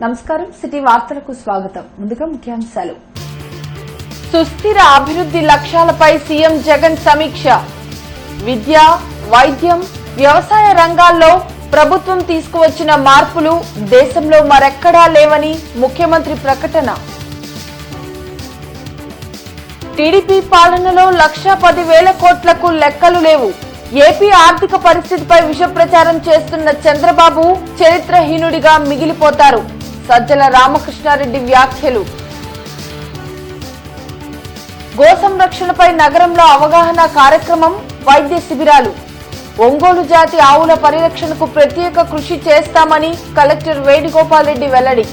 నమస్కారం, సిటీ వార్తలకు స్వాగతం. ముందుగా ముఖ్యాంశాలు. సుస్థిర అభివృద్ధి లక్ష్యాలపై సీఎం జగన్ సమీక్ష. విద్య, వైద్యం, వ్యవసాయ రంగాల్లో ప్రభుత్వం తీసుకువచ్చిన మార్పులు దేశంలో మరెక్కడా లేవని ముఖ్యమంత్రి ప్రకటన. టీడీపీ పాలనలో 1,10,000 కోట్లకు లెక్కలు లేవు. ఏపీ ఆర్థిక పరిస్థితిపై విష ప్రచారం చేస్తున్న చంద్రబాబు చరిత్రహీనుడిగా మిగిలిపోతారు. సజ్జల రామకృష్ణారెడ్డి వ్యాఖ్యలు. గో సంరక్షణపై నగరంలో అవగాహన కార్యక్రమం, వైద్య శిబిరాలు. ఒంగోలు జాతి ఆవుల పరిరక్షణకు ప్రత్యేక కృషి చేస్తామని కలెక్టర్ వేణుగోపాల్ రెడ్డి వెల్లడి.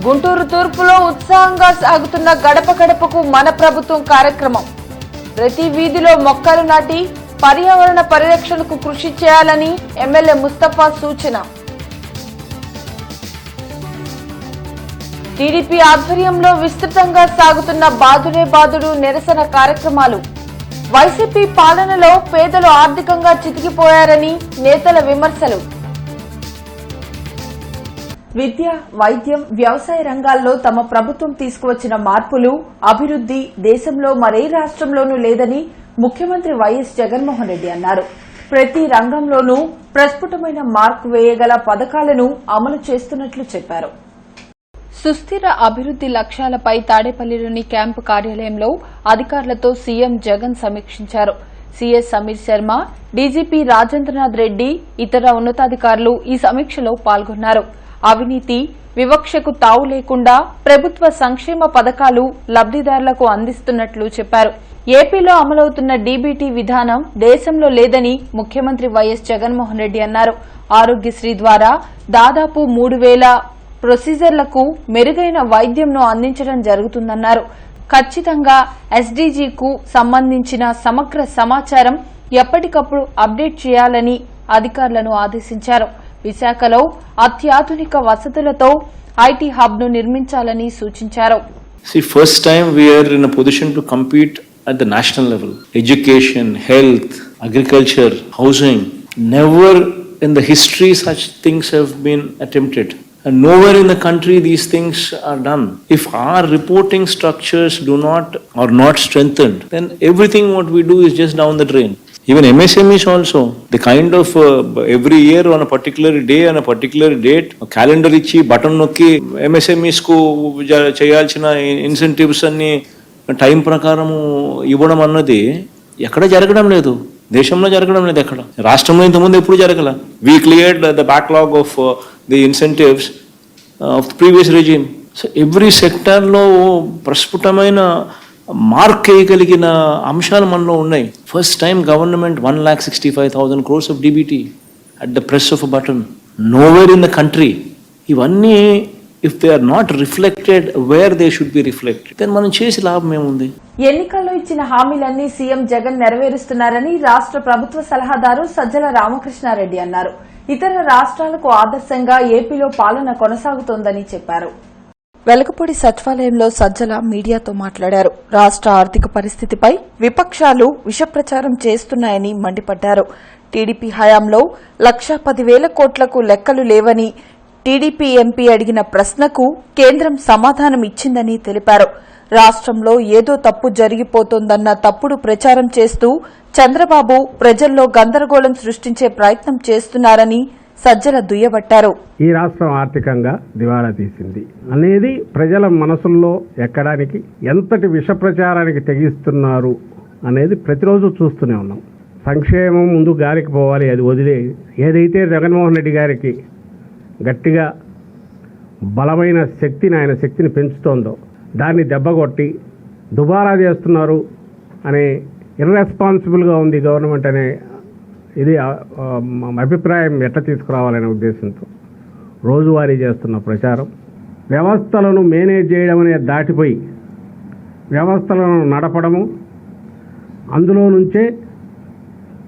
గుంటూరు తూర్పులో ఉత్సాహంగా సాగుతున్న గడప గడపకు మన ప్రభుత్వం కార్యక్రమం. ప్రతి వీధిలో మొక్కలు నాటి పర్యావరణ పరిరక్షణకు కృషి చేయాలని ఎమ్మెల్యే ముస్తఫా సూచన. టీడీపీ ఆధ్వర్యంలో విస్తృతంగా సాగుతున్న బాదుడే బాదుడు నిరసన కార్యక్రమాలు. వైసీపీ పాలనలో పేదలు ఆర్థికంగా చితికిపోయారని నేతల విమర్శలు. విద్య, వైద్యం, వ్యవసాయ రంగాల్లో తమ ప్రభుత్వం తీసుకువచ్చిన మార్పులు, అభివృద్ధి దేశంలో మరే రాష్ట్రంలోనూ లేదని ముఖ్యమంత్రి వైఎస్ జగన్మోహన్ రెడ్డి అన్నారు. ప్రతి రంగంలోనూ ప్రస్ఫుటమైన మార్కు వేయగల పథకాలను అమలు చేస్తున్నట్లు చెప్పారు. సుస్థిర అభివృద్ధి లక్ష్యాలపై తాడేపల్లిలోని క్యాంపు కార్యాలయంలో అధికారులతో సీఎం జగన్ సమీక్షించారు. సీఎస్ సమీర్ శర్మ, డీజీపీ రాజేంద్రనాథ్ రెడ్డి, ఇతర ఉన్నతాధికారులు ఈ సమీక్షలో పాల్గొన్నారు. అవినీతి, వివక్షకు తావు లేకుండా ప్రభుత్వ సంక్షేమ పథకాలు లబ్దిదారులకు అందిస్తున్నట్లు చెప్పారు. ఏపీలో అమలవుతున్న డీబీటీ విధానం దేశంలో లేదని ముఖ్యమంత్రి వైఎస్ జగన్మోహన్ రెడ్డి అన్నారు. ఆరోగ్యశ్రీ ద్వారా దాదాపు 3,000 ప్రొసీజర్లకు మెరుగైన వైద్యంను అందించడం జరుగుతుందన్నారు. ఖచ్చితంగా ఎస్డీజీకు సంబంధించిన సమగ్ర సమాచారం ఎప్పటికప్పుడు అప్డేట్ చేయాలని అధికారులను ఆదేశించారు. విశాఖలో అత్యాధునిక వసతులతో ఐటీ హబ్ ను నిర్మించాలని సూచించారు. First time we are in a position to compete at the national level. Education, health, agriculture, housing. Never in the history such things have been attempted. And nowhere in the country these things are done. If our reporting structures are not strengthened, then everything what we do is just down the drain. Even MSMEs also, the kind of every year on a particular day, on a particular date, a calendar ichi, button nokki, MSMEs ku cheyalchina incentives anni time prakaramu ఇవ్వడం అన్నది ఎక్కడ జరగడం లేదు. దేశంలో జరగడం లేదు. ఎక్కడ రాష్ట్రంలో ఇంతకుముందు ఎప్పుడు జరగల. We cleared the backlog of the incentives of the previous regime. So every sector లో ప్రస్ఫుటమైన మార్క్ వేయగలిగిన అంశాలు మనలో ఉన్నాయి. First time government 1,65,000 crores of DBT at the press of a button. Nowhere in the country. ఇవన్నీ if they are not reflected where they should be reflected, then మనం చేసి లాభం ఏముంది? ఎన్నికల్లో ఇచ్చిన హామీలన్నీ సీఎం జగన్ నెరవేరుస్తున్నారని రాష్ట్ర ప్రభుత్వ సలహాదారు సజ్జల రామకృష్ణారెడ్డి అన్నారు. ఇతర రాష్ట్రాలకు ఆదర్శంగా ఏపీలో పాలన కొనసాగుతోందని చెప్పారు. వెలగపూడి సచివాలయంలో సజ్జల మీడియాతో మాట్లాడారు. రాష్ట్ర ఆర్థిక పరిస్థితిపై విపక్షాలు విషప్రచారం చేస్తున్నాయని మండిపడ్డారు. టీడీపీ హయాంలో 1,10,000 కోట్లకు లెక్కలు లేవని టీడీపీ ఎంపీ అడిగిన ప్రశ్నకు కేంద్రం సమాధానం ఇచ్చిందని తెలిపారు. రాష్ట్రంలో ఏదో తప్పు జరిగిపోతోందన్న తప్పుడు ప్రచారం చేస్తూ చంద్రబాబు ప్రజల్లో గందరగోళం సృష్టించే ప్రయత్నం చేస్తున్నారని సజ్జల దుయ్యబట్టారు. ఈ రాష్ట్రం ఆర్థికంగా దివాళా తీసింది అనేది ప్రజల మనసుల్లో ఎక్కడానికి ఎంతటి విష ప్రచారానికి తెగిస్తున్నారు అనేది ప్రతిరోజు చూస్తూనే ఉన్నాం. సంక్షేమం ముందు గాలికి పోవాలి, అది వదిలే ఏదైతే జగన్మోహన్ రెడ్డి గారికి గట్టిగా బలమైన శక్తిని, ఆయన శక్తిని పెంచుతోందో దాన్ని దెబ్బకొట్టి దుబారా చేస్తున్నారు అనే ఇర్రెస్పాన్సిబుల్గా ఉంది గవర్నమెంట్ అనే ఇది అభిప్రాయం ఎట్లా తీసుకురావాలనే ఉద్దేశంతో రోజువారీ చేస్తున్న ప్రచారం, వ్యవస్థలను మేనేజ్ చేయడం అనే దాటిపోయి వ్యవస్థలను నడపడము, అందులో నుంచే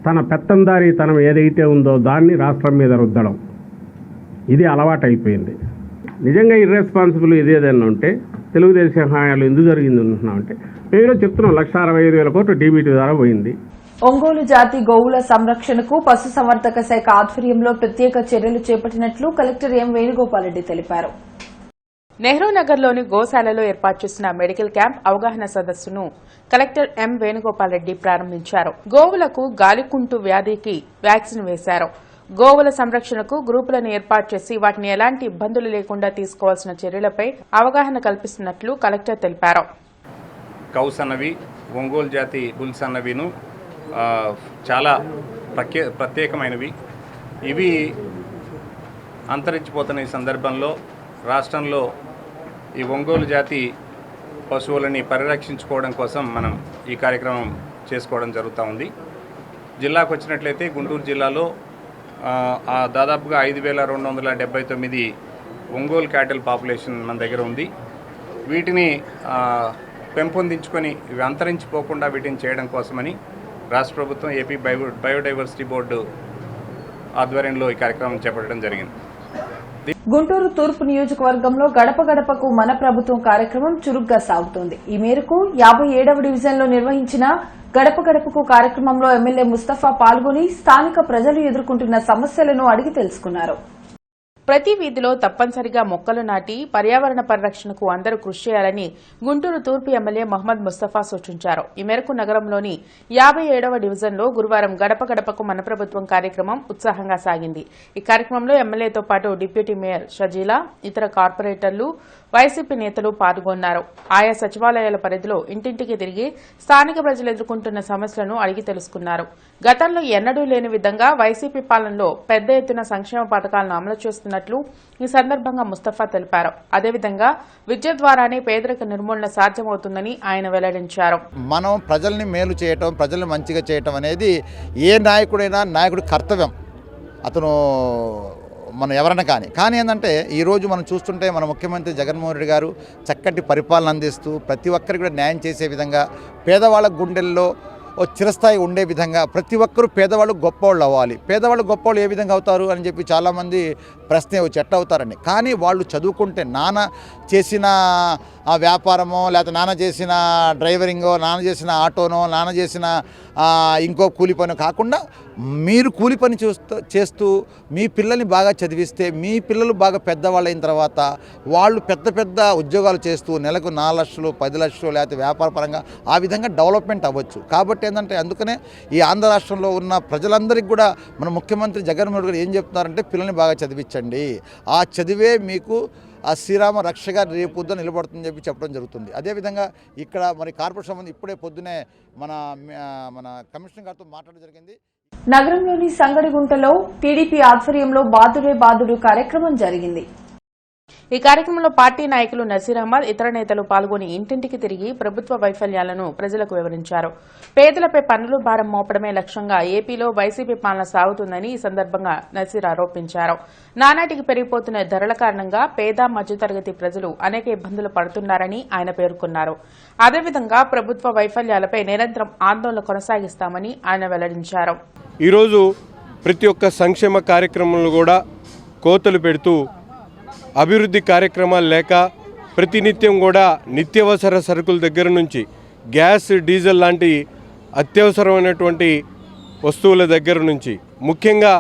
తన పెత్తందారీతనం ఏదైతే ఉందో దాన్ని రాష్ట్రం మీద రుద్దడం, ఇది అలవాటు అయిపోయింది. నిజంగా ఇర్రెస్పాన్సిబుల్ ఇదేదన్నా ఉంటే తెలుగుదేశం హయాంలో ఎందుకు జరిగింది అంటున్నామంటే మేము చెప్తున్నాం 1,65,000 కోట్లు డీబీటీ ద్వారా పోయింది. ఒంగోలు జాతి గోవుల సంరక్షణకు పశుసంవర్ధక శాఖ ఆధ్వర్యంలో ప్రత్యేక చర్యలు చేపట్టినట్లు కలెక్టర్ ఎం వేణుగోపాల్రెడ్డి తెలిపారు. నెహ్రూ నగర్లోని గోశాలలో ఏర్పాటు చేసిన మెడికల్ క్యాంప్ అవగాహన సదస్సును కలెక్టర్ ఎం వేణుగోపాల్రెడ్డి ప్రారంభించారు. గోవులకు గాలికుంటు వ్యాధికి వ్యాక్సిన్ వేశారు. గోవుల సంరక్షణకు గ్రూపులను ఏర్పాటు చేసి వాటిని ఎలాంటి ఇబ్బందులు లేకుండా తీసుకోవాల్సిన చర్యలపై అవగాహన కల్పిస్తున్నట్లు కలెక్టర్ తెలిపారు. కౌస్ అన్నవి ఒంగోలు జాతి బుల్స్ అన్నవిను చాలా ప్రత్యేకమైనవి. ఇవి అంతరించిపోతున్న ఈ సందర్భంలో రాష్ట్రంలో ఈ ఒంగోలు జాతి పశువులని పరిరక్షించుకోవడం కోసం మనం ఈ కార్యక్రమం చేసుకోవడం జరుగుతూ ఉంది. జిల్లాకు వచ్చినట్లయితే గుంటూరు జిల్లాలో దాదాపుగా 5,279 ఒంగోలు క్యాటిల్ పాపులేషన్ మన దగ్గర ఉంది. వీటిని పెంపొందించుకొని ఇవి అంతరించిపోకుండా వీటిని చేయడం కోసమని రాష్ట్ర ప్రభుత్వం ఏపీ బయోడైవర్సిటీ బోర్డు ఆధ్వర్యంలో ఈ కార్యక్రమం చేపట్టడం జరిగింది. గుంటూరు తూర్పు నియోజకవర్గంలో గడప గడపకు మన ప్రభుత్వం కార్యక్రమం చురుగ్గా సాగుతోంది. ఈ మేరకు 57వ డివిజన్లో నిర్వహించిన గడప గడపకు కార్యక్రమంలో ఎమ్మెల్యే ముస్తఫా పాల్గొని స్థానిక ప్రజలు ఎదుర్కొంటున్న సమస్యలను అడిగి తెలుసుకున్నారు. ప్రతి వీధిలో తప్పనిసరిగా మొక్కలు నాటి పర్యావరణ పరిరక్షణకు అందరూ కృషి చేయాలని గుంటూరు తూర్పు ఎమ్మెల్యే మహ్మద్ ముస్తఫా సూచించారు. ఈ మేరకు నగరంలోని 57వ డివిజన్లో గురువారం గడప గడపకు మన ప్రభుత్వం కార్యక్రమం ఉత్సాహంగా సాగింది. ఈ కార్యక్రమంలో ఎమ్మెల్యేతో పాటు డిప్యూటీ మేయర్ షజీలా, ఇతర కార్పొరేటర్లు, వైసీపీ నేతలు పాల్గొన్నారు. ఆయా సచివాలయాల పరిధిలో ఇంటింటికి తిరిగి స్థానిక ప్రజలు ఎదుర్కొంటున్న సమస్యలను అడిగి తెలుసుకున్నారు. గతంలో ఎన్నడూ లేని విధంగా వైసీపీ పాలనలో పెద్ద ఎత్తున సంక్షేమ పథకాలను అమలు చేస్తున్నట్లు ఈ సందర్భంగా ముస్తఫా తెలిపారు. అదేవిధంగా విద్య ద్వారానే పేదరిక నిర్మూలన సాధ్యమవుతుందని ఆయన వెల్లడించారు. మనం ప్రజల్ని మేలు చేయటం, ప్రజల్ని మంచిగా చేయటం అనేది ఏ నాయకుడి కర్తవ్యం. అతను మనం ఎవరైనా కానీ ఏంటంటే ఈరోజు మనం చూస్తుంటే మన ముఖ్యమంత్రి జగన్మోహన్ రెడ్డి గారు చక్కటి పరిపాలన అందిస్తూ ప్రతి ఒక్కరికి కూడా న్యాయం చేసే విధంగా, పేదవాళ్ళ గుండెల్లో చిరస్థాయి ఉండే విధంగా ప్రతి ఒక్కరూ పేదవాళ్ళు గొప్పవాళ్ళు అవ్వాలి. పేదవాళ్ళు గొప్పవాళ్ళు ఏ విధంగా అవుతారు అని చెప్పి చాలామంది ప్రశ్న వచ్చి ఎట్లా అవుతారని. కానీ వాళ్ళు చదువుకుంటే నాన్న చేసిన ఆ వ్యాపారమో, లేకపోతే నాన్న చేసిన డ్రైవరింగో, నాన్న చేసిన ఆటోనో, నాన్న చేసిన ఇంకో కూలి పని కాకుండా మీరు కూలి పని చేస్తూ మీ పిల్లల్ని బాగా చదివిస్తే, మీ పిల్లలు బాగా పెద్దవాళ్ళు అయిన తర్వాత వాళ్ళు పెద్ద పెద్ద ఉద్యోగాలు చేస్తూ నెలకు 4 లక్షలు, 10 లక్షలు, లేకపోతే వ్యాపార పరంగా ఆ విధంగా డెవలప్మెంట్ అవ్వచ్చు. కాబట్టి ఏంటంటే అందుకనే ఈ ఆంధ్ర రాష్ట్రంలో ఉన్న ప్రజలందరికీ కూడా మన ముఖ్యమంత్రి జగన్మోహన్ రెడ్డి గారు ఏం చెప్తున్నారంటే పిల్లల్ని బాగా చదివించండి, ఆ చదివే మీకు ఆ శ్రీరామ రక్షగా రేపు పొద్దున నిలబడుతుందని చెప్పడం జరుగుతుంది. అదేవిధంగా ఇక్కడ మరి కార్పొరేషన్ సంబంధం ఇప్పుడే పొద్దునే మన కమిషనర్ గారితో మాట్లాడడం జరిగింది. నగరంలోని సంగడిగుంటలో టీడీపీ ఆధ్వర్యంలో బాదుడే బాదుడు కార్యక్రమం జరిగింది. ఈ కార్యక్రమంలో పార్టీ నాయకులు నసీర్ అహ్మద్, ఇతర నేతలు పాల్గొని ఇంటింటికి తిరిగి ప్రభుత్వ వైఫల్యాలను ప్రజలకు వివరించారు. పేదలపై పన్నుల భారం మోపడమే లక్ష్యంగా ఏపీలో వైసీపీ పాలన సాగుతుందని ఈ సందర్భంగా నసీర్ ఆరోపించారు. నానాటికి పెరిగిపోతున్న ధరల కారణంగా పేద మధ్యతరగతి ప్రజలు అనేక ఇబ్బందులు పడుతున్నారని ఆయన పేర్కొన్నారు. అదేవిధంగా ప్రభుత్వ వైఫల్యాలపై నిరంతరం ఆందోళన కొనసాగిస్తామని ఆయన వెల్లడించారు. ఈరోజు ప్రతి ఒక్క సంక్షేమ కార్యక్రమంలో కూడా కోతలు పెడుతూ అభివృద్ధి కార్యక్రమాలు లేక ప్రతినిత్యం కూడా నిత్యావసర సరుకుల దగ్గర నుంచి గ్యాస్, డీజిల్ లాంటి అత్యవసరమైనటువంటి వస్తువుల దగ్గర నుంచి ముఖ్యంగా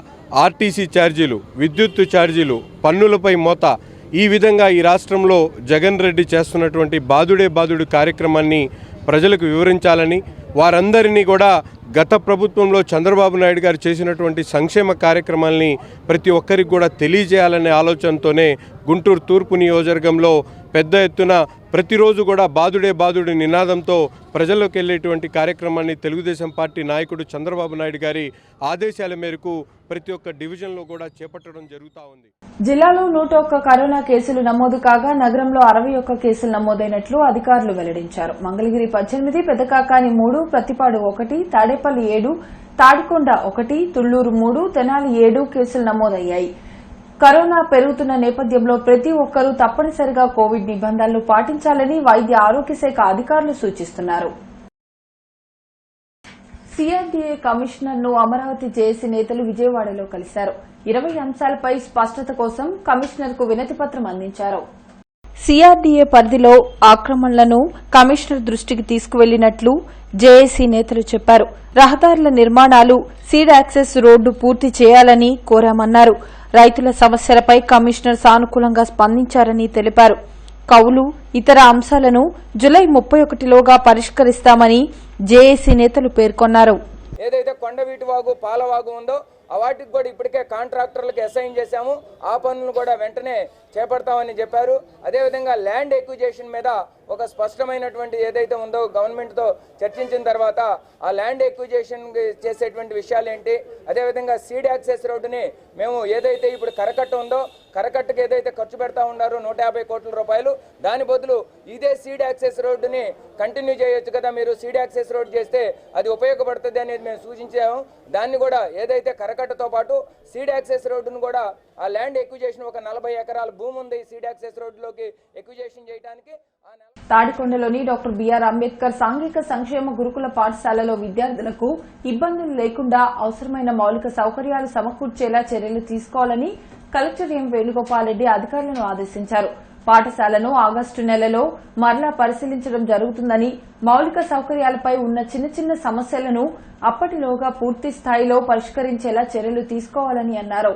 ఆర్టీసీ ఛార్జీలు, విద్యుత్ ఛార్జీలు, పన్నులపై మోత, ఈ విధంగా ఈ రాష్ట్రంలో జగన్ రెడ్డి చేస్తున్నటువంటి బాదుడే బాదుడు కార్యక్రమాన్ని ప్రజలకు వివరించాలని, వారందరినీ కూడా గత ప్రభుత్వంలో చంద్రబాబు నాయుడు గారు చేసినటువంటి సంక్షేమ కార్యక్రమాల్ని ప్రతి ఒక్కరికి కూడా తెలియజేయాలనే ఆలోచనతోనే గుంటూరు తూర్పు నియోజకవర్గంలో పెద్ద ఎత్తున ప్రతిరోజు కూడా బాదుడే బాదుడి నినాదంతో ప్రజల్లోకి వెళ్ళేటువంటి కార్యక్రమాన్ని తెలుగుదేశం పార్టీ నాయకుడు చంద్రబాబు నాయుడు గారి ఆదేశాల మేరకు ప్రతి ఒక్క డివిజన్లో కూడా చేపట్టడం జరుగుతూ ఉంది. జిల్లాలో 101 కరోనా కేసులు నమోదు కాగా నగరంలో 61 కేసులు నమోదైనట్లు అధికారులు వెల్లడించారు. మంగళగిరి 18, పెదకాకాని 3, ప్రతిపాడు 1, తాడేపల్లి 7, తాడికొండ 1, తుళ్లూరు 3, తెనాలి 7 కేసులు నమోదయ్యాయి. కరోనా పెరుగుతున్న నేపథ్యంలో ప్రతి ఒక్కరూ తప్పనిసరిగా కోవిడ్ నిబంధనలు పాటించాలని వైద్య ఆరోగ్య శాఖ అధికారులు సూచిస్తున్నారు. సిఆర్డీఏ కమిషనర్ను అమరావతి జేఏసీ నేతలు విజయవాడలో కలిశారు. 20 అంశాలపై స్పష్టత కోసం కమిషనర్కు వినతిపత్రం అందించారు. సిఆర్డీఏ పరిధిలో ఆక్రమణలను కమిషనర్ దృష్టికి తీసుకువెళ్లినట్లు జేఏసీ నేతలు చెప్పారు. రహదారుల నిర్మాణాలు, సీడ్ యాక్సెస్ రోడ్డు పూర్తి చేయాలని కోరామన్నారు. రైతుల సమస్యలపై కమిషనర్ సానుకూలంగా స్పందించారని తెలిపారు. కౌలు, ఇతర అంశాలను జులై 31లోగా పరిష్కరిస్తామని జేఏసీ నేతలు పేర్కొన్నారు. ఏదైతే కొండవీటి వాగు, పాలవాగు ఉందో ఆ వాటికి కూడా ఇప్పటికే కాంట్రాక్టర్లకు అసైన్ చేశాము. ఆ పనులను కూడా వెంటనే చేపడతామని చెప్పారు. అదేవిధంగా ల్యాండ్ ఎక్విజేషన్ మీద ఒక స్పష్టమైనటువంటి ఏదైతే ఉందో గవర్నమెంట్తో చర్చించిన తర్వాత ఆ ల్యాండ్ ఎక్విజేషన్ చేసేటువంటి విషయాలు ఏంటి, అదేవిధంగా సీడ్ యాక్సెస్ రోడ్డుని మేము ఏదైతే ఇప్పుడు కరకట్ట ఉందో కరకట్టకు ఏదైతే ఖర్చు పెడతా ఉన్నారో 150 కోట్ల రూపాయలు, దాని బదులు ఇదే సీడ్ యాక్సెస్ రోడ్డుని కంటిన్యూ చేయొచ్చు కదా, మీరు సీడ్ యాక్సెస్ రోడ్ చేస్తే అది ఉపయోగపడుతుంది అనేది మేము సూచించాము. దాన్ని కూడా ఏదైతే కరకట్టతో పాటు సీడ్ యాక్సెస్ రోడ్డును కూడా ఆ ల్యాండ్ ఎక్విజేషన్ ఒక 40 ఎకరాల భూమి ఉంది సీడ్ యాక్సెస్ రోడ్డులోకి ఎక్విజేషన్ చేయడానికి. తాడికొండలోని డాక్టర్ బిఆర్ అంబేద్కర్ సాంఘిక సంక్షేమ గురుకుల పాఠశాలలో విద్యార్థులకు ఇబ్బందులు లేకుండా అవసరమైన మౌలిక సౌకర్యాలు సమకూర్చేలా చర్యలు తీసుకోవాలని కలెక్టర్ ఎం వేణుగోపాల్ రెడ్డి అధికారులను ఆదేశించారు. పాఠశాలను ఆగస్టు నెలలో మరలా పరిశీలించడం జరుగుతుందని, మౌలిక సౌకర్యాలపై ఉన్న చిన్న చిన్న సమస్యలను అప్పటిలోగా పూర్తి స్థాయిలో పరిష్కరించేలా చర్యలు తీసుకోవాలని అన్నారు.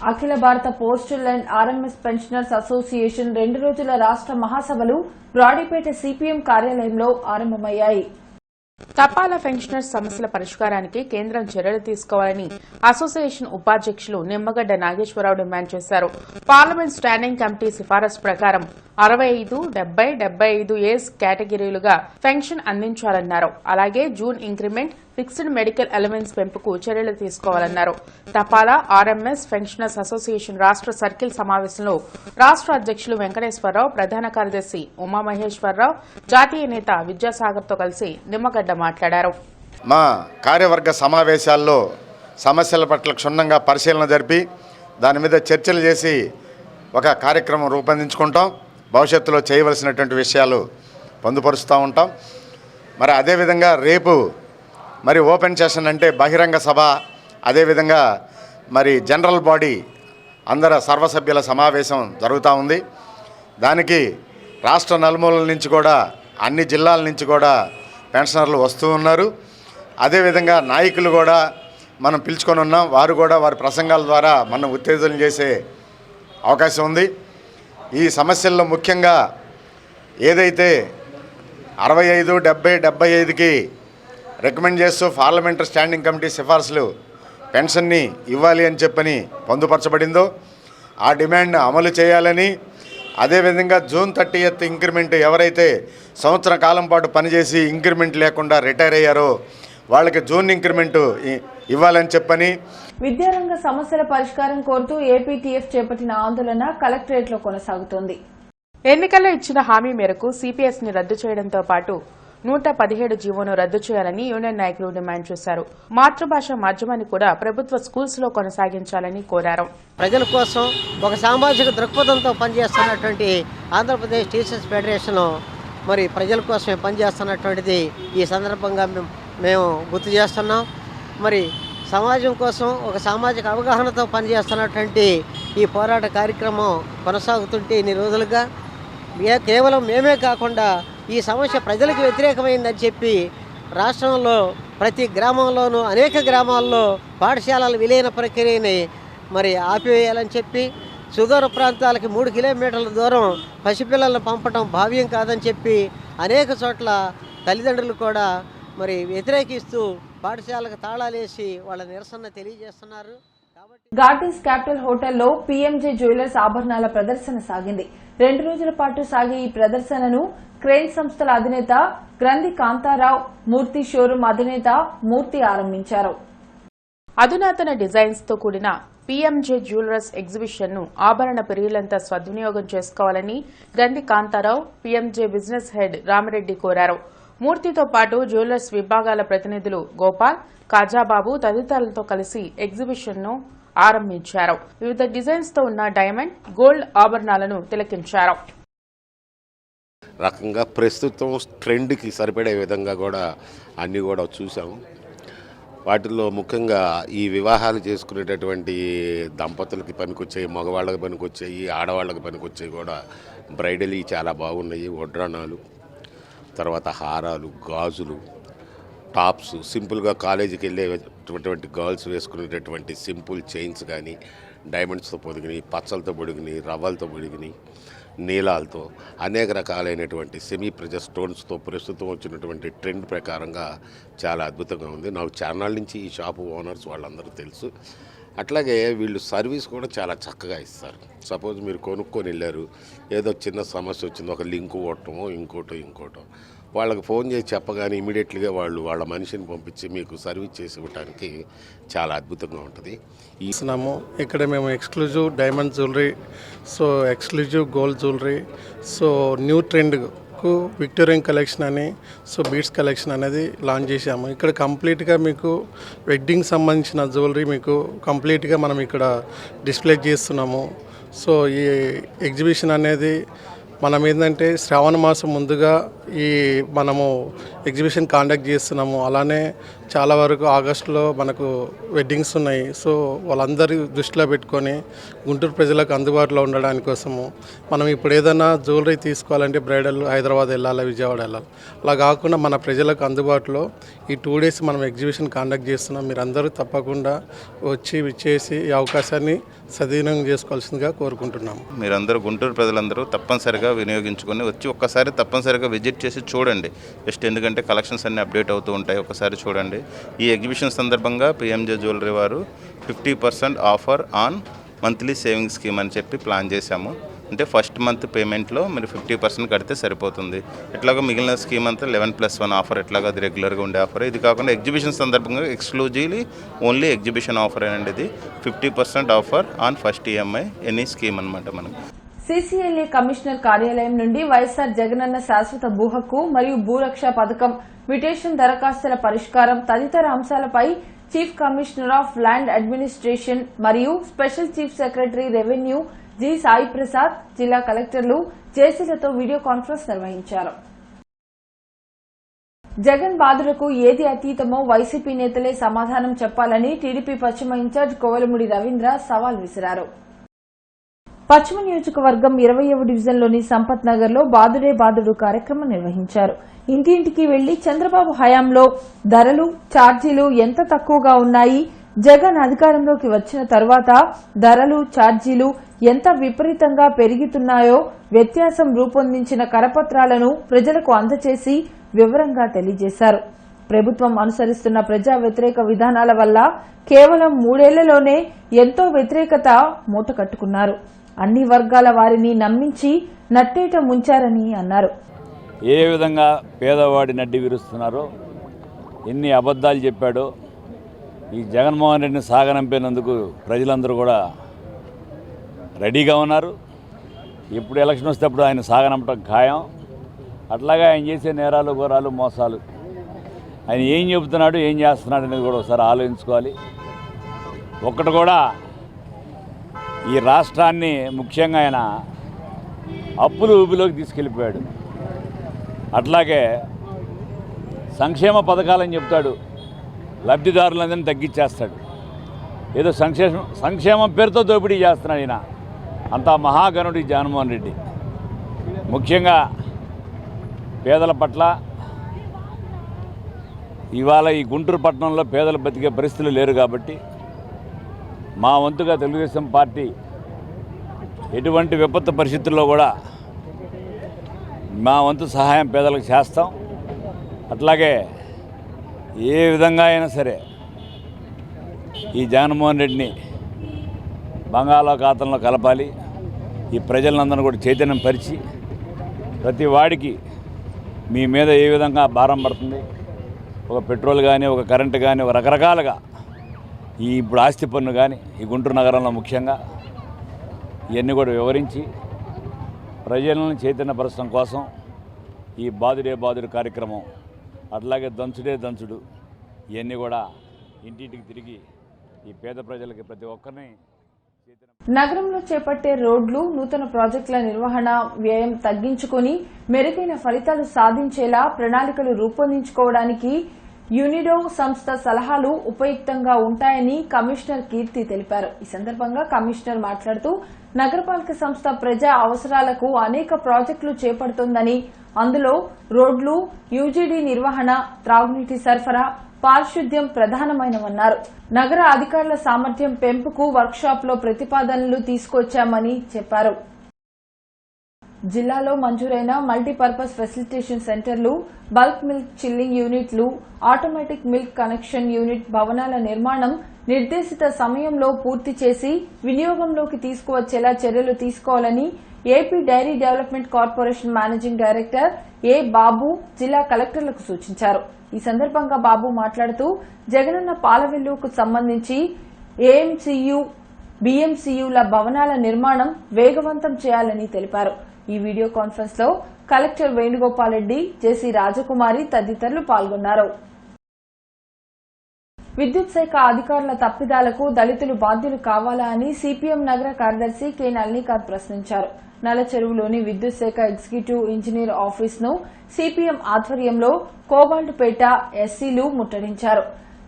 అఖిల భారత postal and RMS pensioners association 2 రోజుల రాష్ట మహాసభలు బ్రాడీపేట సిపిఎం కార్యాలయంలో ఆరంభమయ్యాయి. తపాలా పెన్షనర్స్ సమస్యల పరిష్కారానికి కేంద్రం చర్యలు తీసుకోవాలని అసోసియేషన్ ఉపాధ్యక్షులు నిమ్మగడ్డ నాగేశ్వరరావు డిమాండ్ చేశారు. పార్లమెంట్ స్టాండింగ్ కమిటీ సిఫారసు ప్రకారం 65, 70, 75 ఏజ్ కేటగిరీలుగా పెన్షన్ అందించాలన్నారు. అలాగే June increment, fixed medical allowance పెంపుకు చర్యలు తీసుకోవాలన్నారు. తపాలా ఆర్ఎంఎస్ పెన్షనర్స్ అసోసియేషన్ రాష్ట సర్కిల్ సమావేశంలో రాష్ట అధ్యక్షులు వెంకటేశ్వరరావు, ప్రధాన కార్యదర్శి ఉమామహేశ్వరరావు, జాతీయ నేత విద్యాసాగర్తో కలిసి నిమ్మగడ్డ మాట్లాడారు. మా కార్యవర్గ సమావేశాల్లో సమస్యల పట్ల క్షుణ్ణంగా పరిశీలన జరిపి దాని మీద చర్చలు చేసి ఒక కార్యక్రమం రూపొందించుకుంటాం. భవిష్యత్తులో చేయవలసినటువంటి విషయాలు పొందుపరుస్తూ ఉంటాం. మరి అదేవిధంగా రేపు మరి ఓపెన్ సెషన్ అంటే బహిరంగ సభ, అదేవిధంగా మరి జనరల్ బాడీ అందరు సర్వసభ్యుల సమావేశం జరుగుతూ ఉంది. దానికి రాష్ట్ర నలుమూలల నుంచి కూడా అన్ని జిల్లాల నుంచి కూడా పెన్షనర్లు వస్తూ ఉన్నారు. అదేవిధంగా నాయకులు కూడా మనం పిలుచుకొని ఉన్నాం. వారు కూడా వారి ప్రసంగాల ద్వారా మనం ఉత్తేజనం చేసే అవకాశం ఉంది. ఈ సమస్యల్లో ముఖ్యంగా ఏదైతే 65, 70, 75కి రికమెండ్ చేస్తూ పార్లమెంటరీ స్టాండింగ్ కమిటీ సిఫార్సులు పెన్షన్ని ఇవ్వాలి అని చెప్పని పొందుపరచబడిందో ఆ డిమాండ్ అమలు చేయాలని, అదేవిధంగా జూన్ 30th ఇంక్రిమెంట్ ఎవరైతే సంవత్సర కాలం పాటు పనిచేసి ఇంక్రిమెంట్ లేకుండా రిటైర్ అయ్యారో వాళ్ళకి జూన్ ఇంక్రిమెంట్ ఇవ్వాలని చెప్పని, విద్యారంగ సమస్యల పరిష్కారం కోరుతూ ఏపీటీఎఫ్ చేపట్టిన ఆందోళన కలెక్టరేట్లో కొనసాగుతోంది. ఎన్నికల్లో ఇచ్చిన హామీ మేరకు సిపిఎస్ ని రద్దు చేయడంతో పాటు 117 జీవోను రద్దు చేయాలని యూనియన్ నాయకులు డిమాండ్ చేశారు. మాతృభాష మాధ్యమాన్ని కూడా ప్రభుత్వ స్కూల్స్ లో కొనసాగించాలని కోరారు. ప్రజల కోసం ఒక సామాజిక దృక్పథంతో పనిచేస్తున్నటువంటి ఆంధ్రప్రదేశ్ టీచర్స్ ఫెడరేషన్ మరి ప్రజల కోసమే పనిచేస్తున్నటువంటిది ఈ సందర్భంగా మేము గుర్తు చేస్తున్నాం. మరి సమాజం కోసం ఒక సామాజిక అవగాహనతో పనిచేస్తున్నటువంటి ఈ పోరాట కార్యక్రమం కొనసాగుతుంటే ఇన్ని రోజులుగా కేవలం మేమే కాకుండా ఈ సమస్య ప్రజలకు వ్యతిరేకమైందని చెప్పి రాష్ట్రంలో ప్రతి గ్రామంలోనూ అనేక గ్రామాల్లో పాఠశాలల విలీన ప్రక్రియని మరి ఆపివేయాలని చెప్పి సుదూర ప్రాంతాలకి 3 కిలోమీటర్ల దూరం పసిపిల్లలను పంపడం భావ్యం కాదని చెప్పి అనేక చోట్ల తల్లిదండ్రులు కూడా మరి వ్యతిరేకిస్తూ పాఠశాలకు తాళాలేసి వాళ్ళ నిరసన తెలియజేస్తున్నారు. గార్డెన్స్ క్యాపిటల్ హోటల్లో పీఎంజే జ్యువెలర్స్ ఆభరణాల ప్రదర్శన సాగింది. 2 రోజుల పాటు సాగే ఈ ప్రదర్శనను క్రేన్ సంస్థల అధినేత గ్రంథి కాంతారావు, మూర్తి షోరూం అధినేత మూర్తి ఆరంభించారు. అధునాతన డిజైన్స్ తో కూడిన పీఎంజే జ్యువెలర్స్ ఎగ్జిబిషన్ ను ఆభరణ ప్రియులంతా సద్వినియోగం చేసుకోవాలని గ్రంథి Kantharao, PMJ business head Ramireddy కోరారు. మూర్తితో పాటు జ్యువెలర్స్ విభాగాల ప్రతినిధులు గోపాల్, కాజాబాబు తదితరులతో కలిసి ఎగ్జిబిషన్ ను ఆరంభించారు. వివిధ డిజైన్స్ తో ఉన్న డైమండ్, గోల్డ్ ఆభరణాలను తిలకించారు. రకంగా ప్రస్తుతం ట్రెండ్కి సరిపడే విధంగా కూడా అన్నీ కూడా చూసాము. వాటిల్లో ముఖ్యంగా ఈ వివాహాలు చేసుకునేటటువంటి దంపతులకి పనికొచ్చాయి, మగవాళ్ళకి పనికొచ్చాయి, ఆడవాళ్ళకి పనికొచ్చాయి కూడా బ్రైడల్ చాలా బాగున్నాయి. వడ్రాణాలు, తర్వాత హారాలు, గాజులు, టాప్స్, సింపుల్గా కాలేజీకి వెళ్ళేటటువంటి గర్ల్స్ వేసుకునేటటువంటి సింపుల్ చైన్స్ కానీ డైమండ్స్తో పొదిగినాయి, పచ్చలతో పొడిగినాయి, రవ్వలతో పొడిగినాయి, నీలాలతో అనేక రకాలైనటువంటి సెమీ ప్రెజర్ స్టోన్స్తో ప్రస్తుతం వచ్చినటువంటి ట్రెండ్ ప్రకారంగా చాలా అద్భుతంగా ఉంది. నాకు చానాళ్ళ నుంచి ఈ షాపు ఓనర్స్ వాళ్ళందరూ తెలుసు. అట్లాగే వీళ్ళు సర్వీస్ కూడా చాలా చక్కగా ఇస్తారు. సపోజ్ మీరు కొనుక్కొని వెళ్ళారు, ఏదో చిన్న సమస్య వచ్చింది, ఒక లింక్ కొట్టమో ఇంకోటో వాళ్ళకి ఫోన్ చేసి చెప్పగానే ఇమీడియట్లీగా వాళ్ళు వాళ్ళ మనిషిని పంపించి మీకు సర్వీస్ చేసి ఇవ్వడానికి చాలా అద్భుతంగా ఉంటుంది. ఇక్కడ మేము exclusive diamond jewellery, so exclusive gold jewellery, so new ట్రెండ్కు విక్టోరియన్ కలెక్షన్ అని, సో బీడ్స్ కలెక్షన్ అనేది లాంచ్ చేశాము. ఇక్కడ కంప్లీట్గా మీకు వెడ్డింగ్ సంబంధించిన జ్యువెలరీ మీకు కంప్లీట్గా మనం ఇక్కడ డిస్ప్లే చేస్తున్నాము. సో ఈ ఎగ్జిబిషన్ అనేది మనం ఏంటంటే శ్రావణ మాసం ముందుగా మనము ఎగ్జిబిషన్ కాండక్ట్ చేస్తున్నాము. అలానే చాలా వరకు ఆగస్టులో మనకు వెడ్డింగ్స్ ఉన్నాయి. సో వాళ్ళందరి దృష్టిలో పెట్టుకొని గుంటూరు ప్రజలకు అందుబాటులో ఉండడానికి కోసము మనం ఇప్పుడు ఏదైనా జ్యువెలరీ తీసుకోవాలంటే బ్రైడల్ హైదరాబాద్ వెళ్ళాలి, విజయవాడ వెళ్ళాలి. అలా కాకుండా మన ప్రజలకు అందుబాటులో ఈ 2 డేస్ మనం ఎగ్జిబిషన్ కాండక్ట్ చేస్తున్నాం. మీరు అందరూ తప్పకుండా వచ్చి విచ్చేసి ఈ అవకాశాన్ని సద్వినియోగం చేసుకోవాల్సిందిగా కోరుకుంటున్నాము. మీరందరూ గుంటూరు ప్రజలందరూ తప్పనిసరిగా వినియోగించుకొని వచ్చి ఒక్కసారి తప్పనిసరిగా విజిట్ చేసి చూడండి. ఎందుకంటే కలెక్షన్స్ అన్నీ అప్డేట్ అవుతూ ఉంటాయి, ఒక్కసారి చూడండి. ఈ ఎగ్జిబిషన్ సందర్భంగా పీఎంజే జ్యువెలరీ వారు 50% offer on monthly saving scheme అని చెప్పి ప్లాన్ చేశాము. అంటే ఫస్ట్ మంత్ పేమెంట్లో మీరు 50% కడితే సరిపోతుంది. ఇట్లాగా మిగిలిన స్కీమ్ అంతా 11+1 ఆఫర్, ఎట్లాగా అది రెగ్యులర్గా ఉండే ఆఫర్. ఇది కాకుండా ఎగ్జిబిషన్ సందర్భంగా ఎక్స్క్లూజివ్లీ ఓన్లీ ఎగ్జిబిషన్ ఆఫర్ అండి. ఇది 50% offer on first EMI any scheme అనమాట. మనకు సీసీఎల్ఏ కమిషనర్ కార్యాలయం నుండి వైఎస్సార్ జగనన్న శాశ్వత భూ హక్కు మరియు భూరక్ష పథకం మ్యుటేషన్ దరఖాస్తుల పరిష్కారం తదితర అంశాలపై chief commissioner of land administration మరియు special chief secretary revenue G Sai Prasad, జిల్లా కలెక్టర్లు జేసీలతో వీడియో కాన్ఫరెన్స్ నిర్వహించారు. జగన్ బాధలకు ఏది అతీతమో వైసీపీ నేతలే సమాధానం చెప్పాలని టీడీపీ పశ్చిమ ఇన్ఛార్జ్ కోవెలమూడి రవీంద్ర సవాల్ విసిరారు. పశ్చిమ నియోజకవర్గం 20వ డివిజన్లోని సంపత్ నగర్ లో బాదుడే బాదుడు కార్యక్రమం నిర్వహించారు. ఇంటింటికి వెళ్లి చంద్రబాబు హయాంలో ధరలు, ఛార్జీలు ఎంత తక్కువగా ఉన్నాయి, జగన్ అధికారంలోకి వచ్చిన తర్వాత ధరలు, ఛార్జీలు ఎంత విపరీతంగా పెరుగుతున్నాయో వ్యత్యాసం రూపొందించిన కరపత్రాలను ప్రజలకు అందజేసి వివరంగా తెలియజేశారు. ప్రభుత్వం అనుసరిస్తున్న ప్రజా వ్యతిరేక విధానాల వల్ల కేవలం 3 ఏళ్లలోనే ఎంతో వ్యతిరేకత మూటకట్టుకున్నారు. అన్ని వర్గాల వారిని నమ్మించి నట్టేట ముంచారని అన్నారు. ఏ విధంగా పేదవాడి నడ్డి విరుస్తున్నారో, ఎన్ని అబద్ధాలు చెప్పాడో, ఈ జగన్మోహన్ రెడ్డిని సాగనంపేందుకు ప్రజలందరూ కూడా రెడీగా ఉన్నారు. ఎప్పుడు ఎలక్షన్ వస్తేప్పుడు ఆయన సాగనంపడం ఖాయం. అట్లాగే ఆయన చేసే నేరాలు, ఘోరాలు, మోసాలు, ఆయన ఏం చెబుతున్నాడు, ఏం చేస్తున్నాడు అనేది కూడా ఒకసారి ఆలోచించుకోవాలి. ఒక్కటి కూడా ఈ రాష్ట్రాన్ని ముఖ్యంగా ఆయన అప్పుల ఊబిలోకి తీసుకెళ్ళిపోయాడు. అట్లాగే సంక్షేమ పథకాలని చెప్తాడు, లబ్ధిదారులందరినీ తగ్గించేస్తాడు. ఏదో సంక్షేమం పేరుతో దోపిడీ చేస్తున్నాడు ఈయన. అంతా మహాగణుడి జగన్మోహన్ రెడ్డి. ముఖ్యంగా పేదల పట్ల ఇవాళ ఈ గుంటూరు పట్టణంలో పేదలు బతికే పరిస్థితులు లేరు కాబట్టి మా వంతుగా తెలుగుదేశం పార్టీ ఎటువంటి విపత్తు పరిస్థితుల్లో కూడా మా వంతు సహాయం పేదలకు చేస్తాం. అట్లాగే ఏ విధంగా అయినా సరే ఈ జగన్మోహన్ రెడ్డిని బంగాళాఖాతంలో కలపాలి. ఈ ప్రజలందరూ కూడా చైతన్యం పరిచి ప్రతి వాడికి మీ మీద ఏ విధంగా భారం పడుతుంది, ఒక పెట్రోల్ కానీ, ఒక కరెంటు కానీ, ఒక రకరకాలుగా ఈ ఇప్పుడు ఆస్తి పన్ను కానీ ఈ గుంటూరు నగరంలో ముఖ్యంగా ఇవన్నీ కూడా వివరించి ప్రజలను చైతన్యపరచడం కోసం ఈ బాదుడే బాదుడు కార్యక్రమం, అట్లాగే దంచుడే దంచుడు ఇవన్నీ కూడా ఇంటింటికి తిరిగి ఈ పేద ప్రజలకి ప్రతి ఒక్కరిని నగరంలో చేపట్టే రోడ్లు, నూతన ప్రాజెక్టుల నిర్వహణ వ్యయం తగ్గించుకుని మెరుగైన ఫలితాలు సాధించేలా ప్రణాళికలు రూపొందించుకోవడానికి యునిడో సంస్థ సలహాలు ఉపయుక్తంగా ఉంటాయని కమిషనర్ కీర్తి తెలిపారు. ఈ సందర్భంగా కమిషనర్ మాట్లాడుతూ నగరపాలక సంస్థ ప్రజా అవసరాలకు అనేక ప్రాజెక్టులు చేపడుతోందని, అందులో రోడ్లు, యూజీడీ నిర్వహణ, త్రాగునీటి సరఫరా, పారిశుద్ధ్యం ప్రధానమైనవన్నారు. నగర అధికారుల సామర్థ్యం పెంపుకు వర్క్షాప్లో ప్రతిపాదనలు తీసుకొచ్చామని చెప్పారు. జిల్లాలో మంజూరైన మల్టీపర్పస్ ఫెసిలిటేషన్ సెంటర్లు, బల్క్ మిల్క్ చిల్లింగ్ యూనిట్లు, ఆటోమేటిక్ మిల్క్ కనెక్షన్ యూనిట్ భవనాల నిర్మాణం నిర్దేశిత సమయంలో పూర్తి చేసి వినియోగంలోకి తీసుకువచ్చేలా చర్యలు తీసుకోవాలని AP dairy development corporation managing director A Babu జిల్లా కలెక్టర్లకు సూచించారు. ఈ సందర్భంగా బాబు మాట్లాడుతూ జగనన్న పాలవెల్లుకు సంబంధించి ఏఎంసీయూ, బీఎంసీయూల భవనాల నిర్మాణం వేగవంతం చేయాలని తెలిపారు. ఈ వీడియో కాన్ఫరెన్స్ లో కలెక్టర్ వేణుగోపాల్ రెడ్డి, జేసీ రాజకుమారి తదితరులు పాల్గొన్నారు. విద్యుత్ శాఖ అధికారుల తప్పిదాలకు దళితులు బాధ్యులు కావాలా అని సిపిఎం నగర కార్యదర్శి కె నళినీకాంత్ ప్రశ్నించారు. నల్లచెరువులోని విద్యుత్ శాఖ ఎగ్జిక్యూటివ్ ఇంజనీర్ ఆఫీస్ ను సిపిఎం ఆధ్వర్యంలో కోబాల్టుపేట ఎస్సీలు ముట్టడించారు.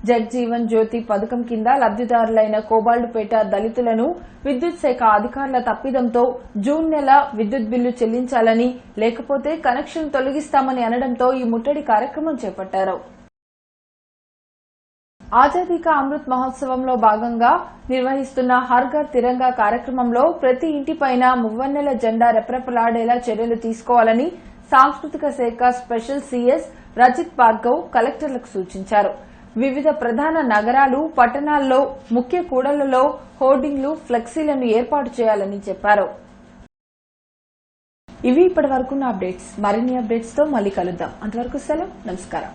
జగ్జీవన్ జ్యోతి పథకం కింద లబ్దిదారులైన కోబాల్టుపేట దళితులను విద్యుత్ శాఖ అధికారుల తప్పిదంతో జూన్ నెల విద్యుత్ బిల్లు చెల్లించాలని, లేకపోతే కనెక్షన్ తొలగిస్తామని అనడంతో ఈ ముట్టడి కార్యక్రమం చేపట్టారు. ఆజాదీ కా అమృత్ మహోత్సవంలో భాగంగా నిర్వహిస్తున్న హర్ ఘర్ తిరంగా కార్యక్రమంలో ప్రతి ఇంటిపైన మువ్వన్నెల జెండా రెపరెపలాడేలా చర్యలు తీసుకోవాలని సాంస్కృతిక శాఖ స్పెషల్ సీఎస్ రజిత్ భార్గవ్ కలెక్టర్లకు సూచించారు. వివిధ ప్రధాన నగరాలు, పట్టణాల్లో ముఖ్య కూడళ్లలో హోర్డింగ్లు, ఫ్లెక్సీలను ఏర్పాటు చేయాలని చెప్పారు. ఇవి ఇప్పటివరకున్న అప్డేట్స్. మరిన్ని అప్డేట్స్ తో మళ్లీ కలుద్దాం. అంతవరకు సెలవు. నమస్కారం.